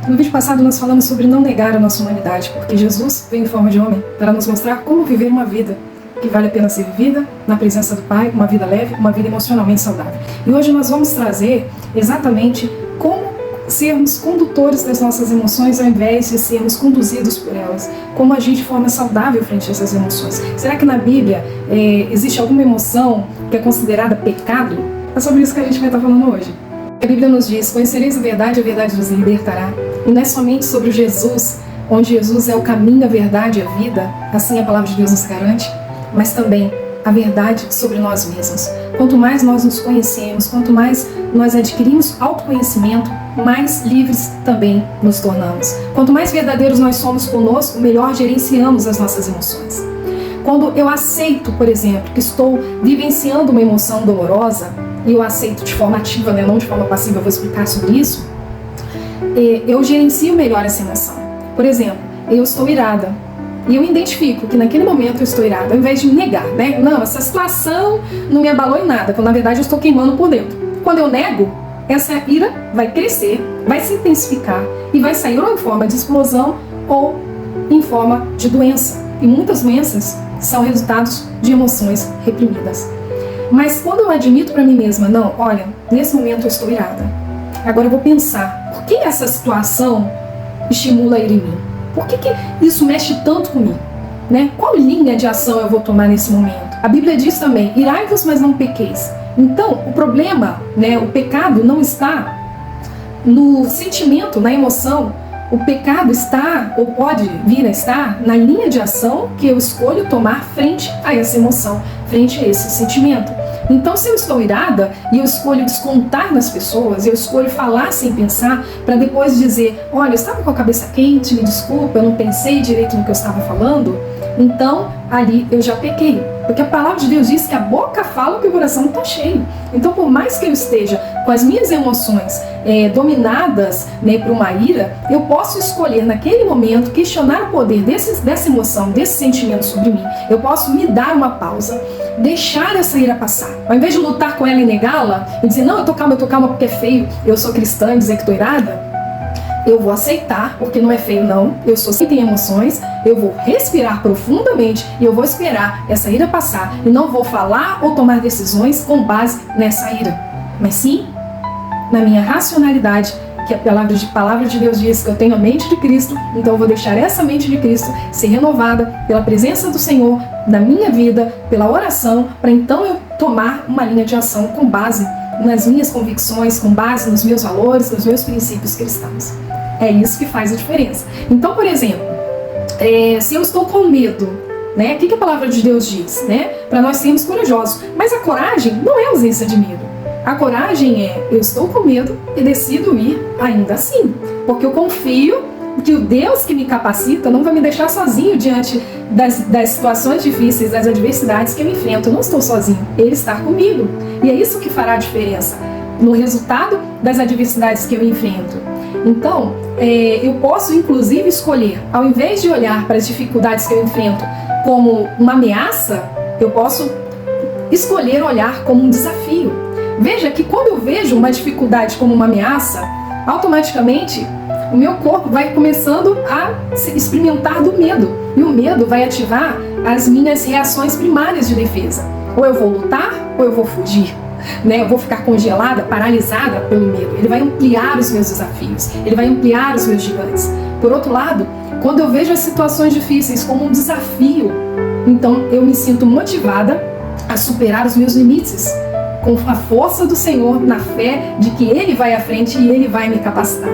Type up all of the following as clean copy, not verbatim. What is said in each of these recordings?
No vídeo passado nós falamos sobre não negar a nossa humanidade, porque Jesus veio em forma de homem para nos mostrar como viver uma vida que vale a pena ser vivida na presença do Pai, uma vida leve, uma vida emocionalmente saudável. E hoje nós vamos trazer exatamente como sermos condutores das nossas emoções ao invés de sermos conduzidos por elas. Como agir de forma saudável frente a essas emoções. Será que na Bíblia existe alguma emoção que é considerada pecado? É sobre isso que a gente vai estar falando hoje. A Bíblia nos diz: conhecereis a verdade vos libertará. E não é somente sobre Jesus, onde Jesus é o caminho, a verdade e a vida, assim a palavra de Deus nos garante, mas também a verdade sobre nós mesmos. Quanto mais nós nos conhecemos, quanto mais nós adquirimos autoconhecimento, mais livres também nos tornamos. Quanto mais verdadeiros nós somos conosco, melhor gerenciamos as nossas emoções. Quando eu aceito, por exemplo, que estou vivenciando uma emoção dolorosa, e eu aceito de forma ativa, não de forma passiva, eu vou explicar sobre isso, eu gerencio melhor essa emoção. Por exemplo, eu estou irada, e eu identifico que naquele momento eu estou irada, ao invés de me negar, não, essa situação não me abalou em nada, quando na verdade eu estou queimando por dentro. Quando eu nego, essa ira vai crescer, vai se intensificar e vai sair ou em forma de explosão ou em forma de doença. E muitas doenças são resultados de emoções reprimidas. Mas quando eu admito para mim mesma, não, olha, nesse momento eu estou irada, agora eu vou pensar, por que essa situação estimula a ira em mim? Por que isso mexe tanto comigo? Qual linha de ação eu vou tomar nesse momento? A Bíblia diz também: irai-vos, mas não pequeis. Então, o problema, o pecado não está no sentimento, na emoção. O pecado está, ou pode vir a estar, na linha de ação que eu escolho tomar frente a essa emoção, frente a esse sentimento. Então, se eu estou irada e eu escolho descontar nas pessoas, eu escolho falar sem pensar, para depois dizer: olha, eu estava com a cabeça quente, me desculpa, eu não pensei direito no que eu estava falando, então ali eu já pequei. Porque a palavra de Deus diz que a boca fala o que o coração está cheio. Então, por mais que eu esteja com as minhas emoções dominadas por uma ira, eu posso escolher naquele momento questionar o poder dessa emoção, desse sentimento sobre mim. Eu posso me dar uma pausa, deixar essa ira passar. Ao invés de lutar com ela e negá-la, e dizer: não, eu tô calma porque é feio, eu sou cristã e dizer que estou irada, eu vou aceitar, porque não é feio não, eu sou sem emoções, eu vou respirar profundamente e eu vou esperar essa ira passar e não vou falar ou tomar decisões com base nessa ira, mas sim na minha racionalidade, que a palavra de Deus diz que eu tenho a mente de Cristo, então eu vou deixar essa mente de Cristo ser renovada pela presença do Senhor na minha vida, pela oração, para então eu tomar uma linha de ação com base nas minhas convicções, com base nos meus valores, nos meus princípios cristãos. É isso que faz a diferença. Então, por exemplo, se eu estou com medo, o que a palavra de Deus diz? Para nós sermos corajosos. Mas a coragem não é ausência de medo. A coragem é: eu estou com medo e decido ir ainda assim. Porque eu confio que o Deus que me capacita não vai me deixar sozinho diante das situações difíceis, das adversidades que eu enfrento. Eu não estou sozinho, Ele está comigo. E é isso que fará a diferença no resultado das adversidades que eu enfrento. Então, eu posso inclusive escolher, ao invés de olhar para as dificuldades que eu enfrento como uma ameaça, eu posso escolher olhar como um desafio. Veja que quando eu vejo uma dificuldade como uma ameaça, automaticamente o meu corpo vai começando a se experimentar do medo. E o medo vai ativar as minhas reações primárias de defesa. Ou eu vou lutar, ou eu vou fugir. Eu vou ficar congelada, paralisada pelo medo. Ele vai ampliar os meus desafios. Ele vai ampliar os meus gigantes. Por outro lado, quando eu vejo as situações difíceis como um desafio, então eu me sinto motivada a superar os meus limites, com a força do Senhor, na fé de que Ele vai à frente e Ele vai me capacitar.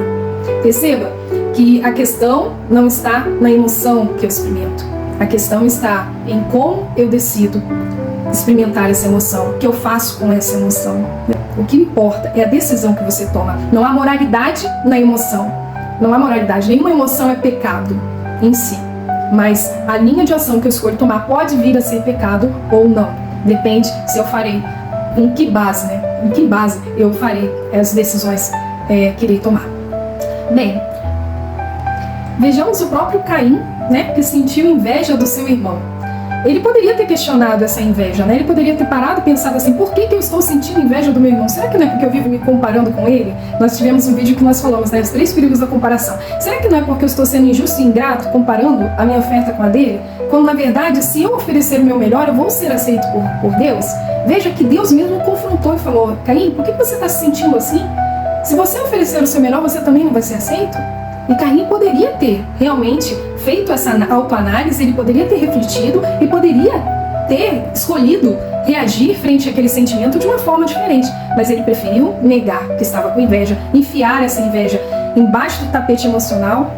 Perceba que a questão não está na emoção que eu experimento. A questão está em como eu decido experimentar essa emoção, o que eu faço com essa emoção. O que importa é a decisão que você toma. Não há moralidade na emoção. Não há moralidade. Nenhuma emoção é pecado em si. Mas a linha de ação que eu escolho tomar pode vir a ser pecado ou não. Depende se eu farei. Em que base, Em que base eu farei as decisões que irei tomar. Bem, vejamos o próprio Caim, que sentiu inveja do seu irmão. ele poderia ter questionado essa inveja, né? Ele poderia ter parado e pensado assim, por que eu estou sentindo inveja do meu irmão? Será que não é porque eu vivo me comparando com ele? Nós tivemos um vídeo que nós falamos, né? Os 3 perigos da comparação. Será que não é porque eu estou sendo injusto e ingrato, comparando a minha oferta com a dele? Quando, na verdade, se eu oferecer o meu melhor, eu vou ser aceito por Deus? Veja que Deus mesmo confrontou e falou, Caim, por que você está se sentindo assim? Se você oferecer o seu melhor, você também não vai ser aceito? E Caim poderia ter realmente feito essa autoanálise, ele poderia ter refletido e poderia ter escolhido reagir frente àquele sentimento de uma forma diferente. Mas ele preferiu negar que estava com inveja, enfiar essa inveja embaixo do tapete emocional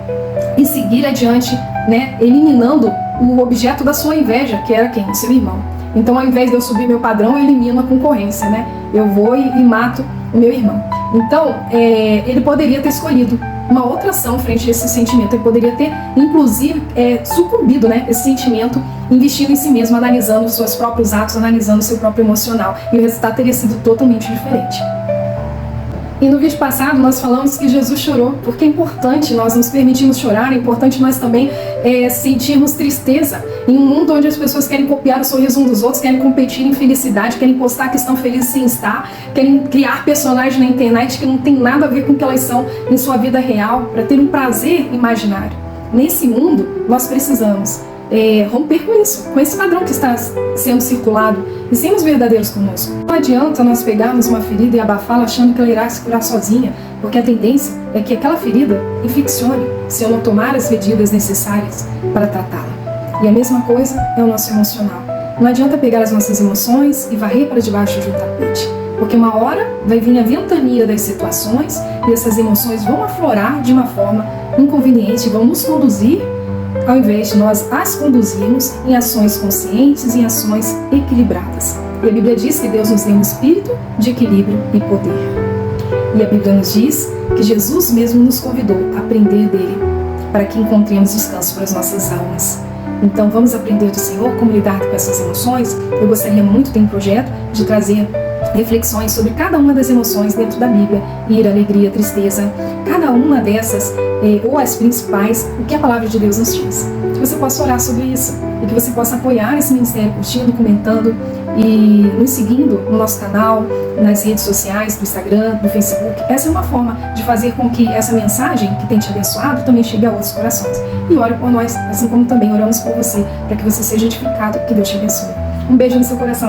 e seguir adiante, né, eliminando o objeto da sua inveja, que era quem? O seu irmão. Então, ao invés de eu subir meu padrão, eu elimino a concorrência, né? Eu vou e mato o meu irmão. Então, ele poderia ter escolhido uma outra ação frente a esse sentimento. Ele poderia ter, inclusive, sucumbido, né, esse sentimento, investindo em si mesmo, analisando os seus próprios atos, analisando o seu próprio emocional. E o resultado teria sido totalmente diferente. E no vídeo passado nós falamos que Jesus chorou, porque é importante nós nos permitirmos chorar, é importante nós também sentirmos tristeza em um mundo onde as pessoas querem copiar o sorriso um dos outros, querem competir em felicidade, querem postar que estão felizes sem estar, querem criar personagens na internet que não tem nada a ver com o que elas são em sua vida real, para ter um prazer imaginário. Nesse mundo, nós precisamos romper com isso, com esse padrão que está sendo circulado e sermos verdadeiros conosco. Não adianta nós pegarmos uma ferida e abafá-la achando que ela irá se curar sozinha, porque a tendência é que aquela ferida infeccione se eu não tomar as medidas necessárias para tratá-la. E a mesma coisa é o nosso emocional. Não adianta pegar as nossas emoções e varrer para debaixo de um tapete, porque uma hora vai vir a ventania das situações e essas emoções vão aflorar de uma forma inconveniente, vão nos conduzir ao invés de nós as conduzirmos em ações conscientes, em ações equilibradas. E a Bíblia diz que Deus nos deu um espírito de equilíbrio e poder. E a Bíblia nos diz que Jesus mesmo nos convidou a aprender dele, para que encontremos descanso para as nossas almas. Então vamos aprender do Senhor como lidar com essas emoções. Eu gostaria muito de um projeto de trazer reflexões sobre cada uma das emoções dentro da Bíblia, ira, alegria, tristeza, cada uma dessas, ou as principais, o que a palavra de Deus nos diz. Que você possa orar sobre isso e que você possa apoiar esse ministério curtindo, comentando e nos seguindo no nosso canal, nas redes sociais, no Instagram, no Facebook. Essa é uma forma de fazer com que essa mensagem que tem te abençoado também chegue a outros corações. E ore por nós, assim como também oramos por você, para que você seja edificado, que Deus te abençoe. Um beijo no seu coração.